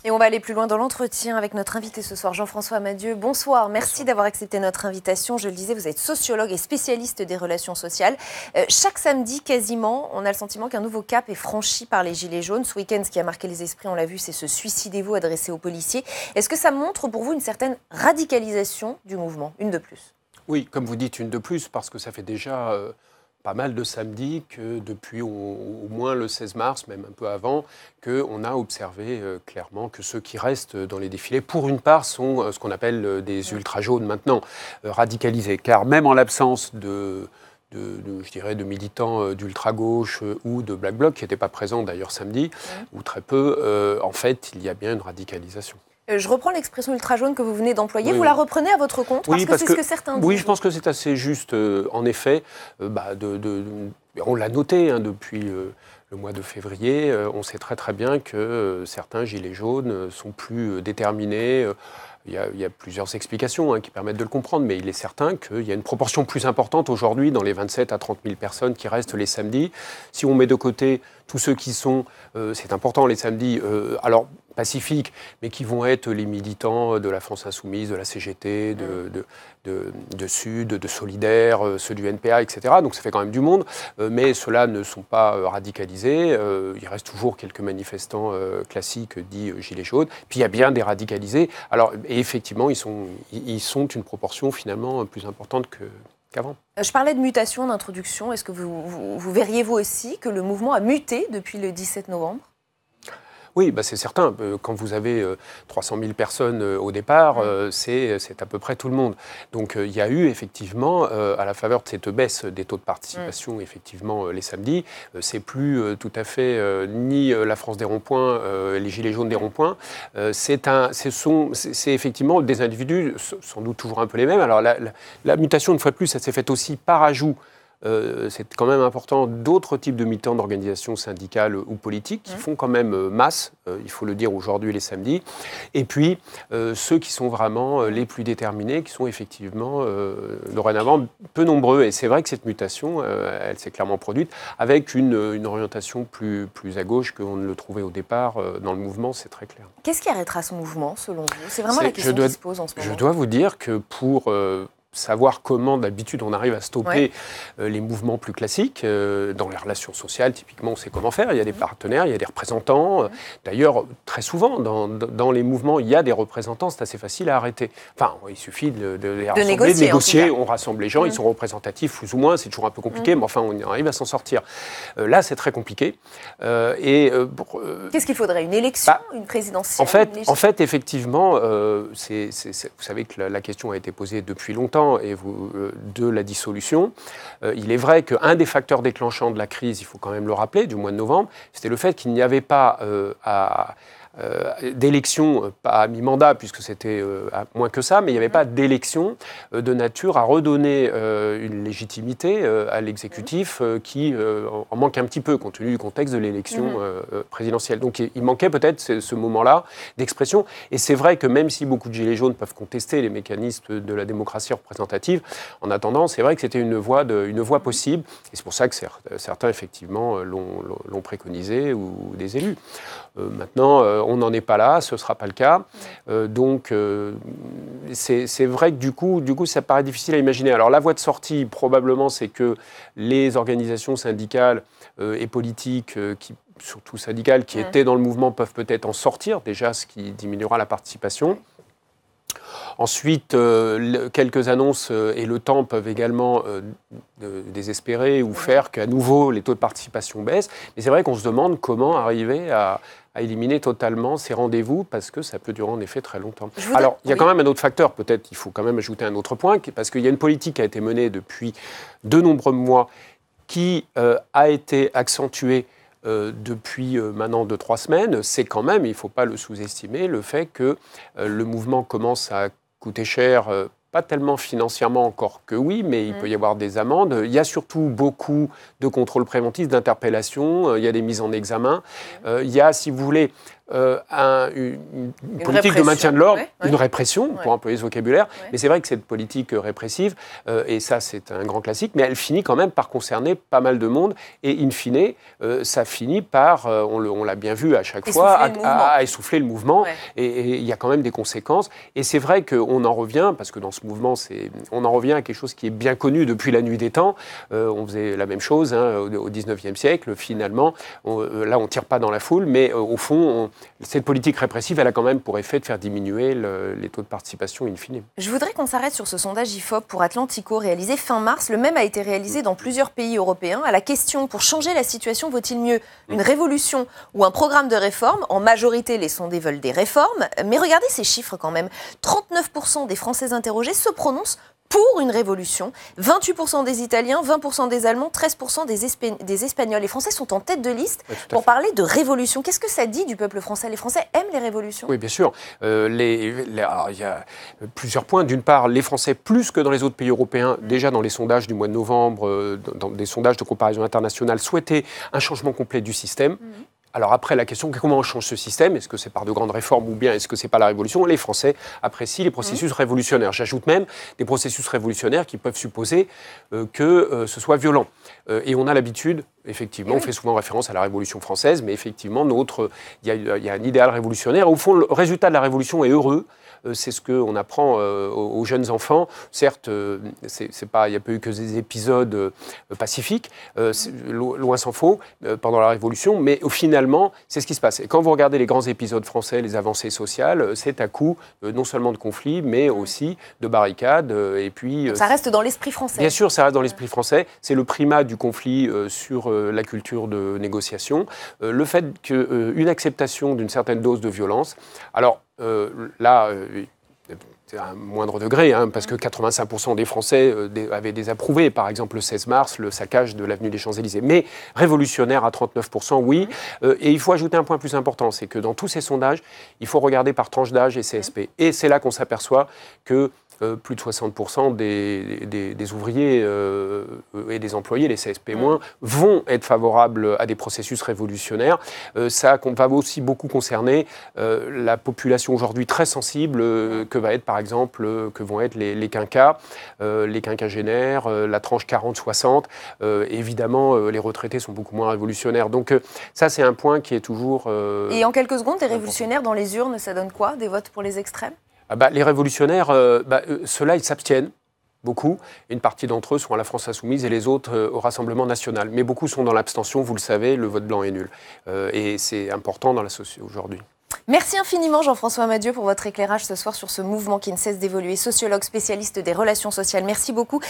Et on va aller plus loin dans l'entretien avec notre invité ce soir, Jean-François Madieu. Bonsoir, merci d'avoir accepté notre invitation. Je le disais, vous êtes sociologue et spécialiste des relations sociales. Chaque samedi, quasiment, on a le sentiment qu'un nouveau cap est franchi par les Gilets jaunes. Ce week-end, ce qui a marqué les esprits, on l'a vu, c'est ce « suicidez-vous » adressé aux policiers. Est-ce que ça montre pour vous une certaine radicalisation du mouvement, une de plus ? Oui, comme vous dites, une de plus, parce que ça fait déjà pas mal de samedis que depuis au moins le 16 mars, même un peu avant, qu'on a observé clairement que ceux qui restent dans les défilés, pour une part, sont ce qu'on appelle des ultra-jaunes maintenant, radicalisés. Car même en l'absence je dirais, de militants d'ultra-gauche ou de Black Bloc, qui n'étaient pas présents d'ailleurs samedi, ou très peu, en fait, il y a bien une radicalisation. Je reprends l'expression ultra-jaune que vous venez d'employer. Oui, vous la reprenez à votre compte parce que c'est ce que certains disent. Oui, je pense que c'est assez juste. En effet, on l'a noté depuis le mois de février. On sait très très bien que certains gilets jaunes sont plus déterminés. Il y a plusieurs explications qui permettent de le comprendre, mais il est certain qu'il y a une proportion plus importante aujourd'hui dans les 27 à 30 000 personnes qui restent les samedis. Si on met de côté tous ceux qui sont, c'est important les samedis, alors pacifiques, mais qui vont être les militants de la France Insoumise, de la CGT, de Sud, de Solidaire, ceux du NPA, etc. Donc ça fait quand même du monde, mais ceux-là ne sont pas radicalisés. Il reste toujours quelques manifestants classiques dits gilets jaunes. Puis il y a bien des radicalisés. Alors, et effectivement, ils sont une proportion finalement plus importante qu'avant. Je parlais de mutation, d'introduction. Est-ce que vous verriez vous aussi que le mouvement a muté depuis le 17 novembre ? Oui, c'est certain. Quand vous avez 300 000 personnes au départ, c'est à peu près tout le monde. Donc il y a eu effectivement, à la faveur de cette baisse des taux de participation, effectivement, les samedis, c'est plus tout à fait ni la France des ronds-points, les gilets jaunes des ronds-points. C'est effectivement des individus, sans doute toujours un peu les mêmes. Alors la mutation, une fois de plus, ça s'est faite aussi par ajout. C'est quand même important, d'autres types de militants d'organisations syndicales ou politiques qui font quand même masse, il faut le dire aujourd'hui les samedis, et puis ceux qui sont vraiment les plus déterminés, qui sont effectivement dorénavant peu nombreux. Et c'est vrai que cette mutation, elle s'est clairement produite avec une orientation plus à gauche qu'on ne le trouvait au départ dans le mouvement, c'est très clair. Qu'est-ce qui arrêtera ce mouvement, selon vous ? C'est vraiment la question qui se pose en ce moment. Je dois vous dire que pour savoir comment, d'habitude, on arrive à stopper les mouvements plus classiques. Dans les relations sociales, typiquement, on sait comment faire. Il y a des partenaires, il y a des représentants. D'ailleurs, très souvent, dans les mouvements, il y a des représentants. C'est assez facile à arrêter. Enfin, il suffit de les rassembler, de négocier. On rassemble les gens, ils sont représentatifs, plus ou moins. C'est toujours un peu compliqué, mais enfin, on arrive à s'en sortir. Là, c'est très compliqué. Qu'est-ce qu'il faudrait ? Une élection, une présidentielle ? En fait, effectivement, vous savez que la question a été posée depuis longtemps de la dissolution. Il est vrai qu'un des facteurs déclenchants de la crise, il faut quand même le rappeler, du mois de novembre, c'était le fait qu'il n'y avait pas d'élection, pas à mi-mandat, puisque c'était moins que ça, mais il n'y avait pas d'élection de nature à redonner une légitimité à l'exécutif qui en manque un petit peu, compte tenu du contexte de l'élection présidentielle. Donc il manquait peut-être ce moment-là d'expression. Et c'est vrai que même si beaucoup de gilets jaunes peuvent contester les mécanismes de la démocratie représentative, en attendant, c'est vrai que c'était une voie possible. Et c'est pour ça que certains, effectivement, l'ont préconisé, ou des élus. Maintenant, on n'en est pas là, ce ne sera pas le cas. Donc, c'est vrai que du coup, ça paraît difficile à imaginer. Alors, la voie de sortie, probablement, c'est que les organisations syndicales et politiques, surtout syndicales, qui étaient dans le mouvement, peuvent peut-être en sortir, déjà, ce qui diminuera la participation. Ensuite, quelques annonces et le temps peuvent également désespérer ou faire qu'à nouveau les taux de participation baissent. Mais c'est vrai qu'on se demande comment arriver à éliminer totalement ces rendez-vous, parce que ça peut durer en effet très longtemps. Alors, il y a quand même un autre facteur, peut-être il faut quand même ajouter un autre point, parce qu'il y a une politique qui a été menée depuis de nombreux mois qui a été accentuée depuis maintenant 2-3 semaines. C'est quand même, il ne faut pas le sous-estimer, le fait que le mouvement commence à coûter cher, pas tellement financièrement encore que oui, mais il peut y avoir des amendes. Il y a surtout beaucoup de contrôles préventifs, d'interpellations, il y a des mises en examen. Il y a, si vous voulez, une politique de maintien de l'ordre, une répression, pour employer ce vocabulaire. Mais c'est vrai que cette politique répressive, et ça c'est un grand classique, mais elle finit quand même par concerner pas mal de monde. Et in fine, ça finit par, on l'a bien vu à chaque fois, à essouffler le mouvement. Et il y a quand même des conséquences. Et c'est vrai qu'on en revient, parce que dans ce mouvement, on en revient à quelque chose qui est bien connu depuis la nuit des temps. On faisait la même chose au XIXe siècle. Finalement, là, on ne tire pas dans la foule, mais au fond, cette politique répressive, elle a quand même pour effet de faire diminuer les taux de participation in fine. Je voudrais qu'on s'arrête sur ce sondage IFOP pour Atlantico réalisé fin mars. Le même a été réalisé dans plusieurs pays européens. À la question, pour changer la situation, vaut-il mieux une révolution ou un programme de réforme? En majorité, les sondés veulent des réformes. Mais regardez ces chiffres quand même. 39% des Français interrogés se prononcent pour une révolution, 28% des Italiens, 20% des Allemands, 13% des Espagnols. Les Français sont en tête de liste pour parler de révolution. Qu'est-ce que ça dit du peuple français? Les Français aiment les révolutions? Oui, bien sûr. Alors, il y a plusieurs points. D'une part, les Français, plus que dans les autres pays européens, déjà dans les sondages du mois de novembre, dans des sondages de comparaison internationale, souhaitaient un changement complet du système. Alors après, la question, comment on change ce système? Est-ce que c'est par de grandes réformes ou bien est-ce que c'est pas la révolution? Les Français apprécient les processus révolutionnaires. J'ajoute même des processus révolutionnaires qui peuvent supposer que ce soit violent. Et on a l'habitude, effectivement, on fait souvent référence à la Révolution française, mais effectivement, il y a un idéal révolutionnaire. Au fond, le résultat de la Révolution est heureux. C'est ce qu'on apprend aux jeunes enfants. Certes, il n'y a pas eu que des épisodes pacifiques, loin s'en faut, pendant la Révolution, mais finalement, c'est ce qui se passe. Et quand vous regardez les grands épisodes français, les avancées sociales, c'est à coup non seulement de conflits, mais aussi de barricades. Et puis, ça reste dans l'esprit français. Bien sûr, ça reste dans l'esprit français. C'est le primat du conflit sur la culture de négociation. Le fait qu'une acceptation d'une certaine dose de violence. Alors, là, c'est à un moindre degré, parce que 85% des Français avaient désapprouvé, par exemple, le 16 mars, le saccage de l'avenue des Champs-Élysées. Mais révolutionnaire à 39%, oui. Et il faut ajouter un point plus important, c'est que dans tous ces sondages, il faut regarder par tranche d'âge et CSP. Et c'est là qu'on s'aperçoit que plus de 60% des ouvriers et des employés, les CSP-, vont être favorables à des processus révolutionnaires. Ça va aussi beaucoup concerner la population aujourd'hui très sensible que vont être les quinquas, les quinquagénaires, la tranche 40-60. Évidemment, les retraités sont beaucoup moins révolutionnaires. Donc ça, c'est un point qui est toujours... Et en quelques secondes, des révolutionnaires dans les urnes, ça donne quoi? Des votes pour les extrêmes? Les révolutionnaires, ceux-là, ils s'abstiennent, beaucoup. Une partie d'entre eux sont à la France Insoumise et les autres au Rassemblement National. Mais beaucoup sont dans l'abstention, vous le savez, le vote blanc est nul. Et c'est important dans la société aujourd'hui. Merci infiniment Jean-François Madieu pour votre éclairage ce soir sur ce mouvement qui ne cesse d'évoluer. Sociologue, spécialiste des relations sociales, merci beaucoup.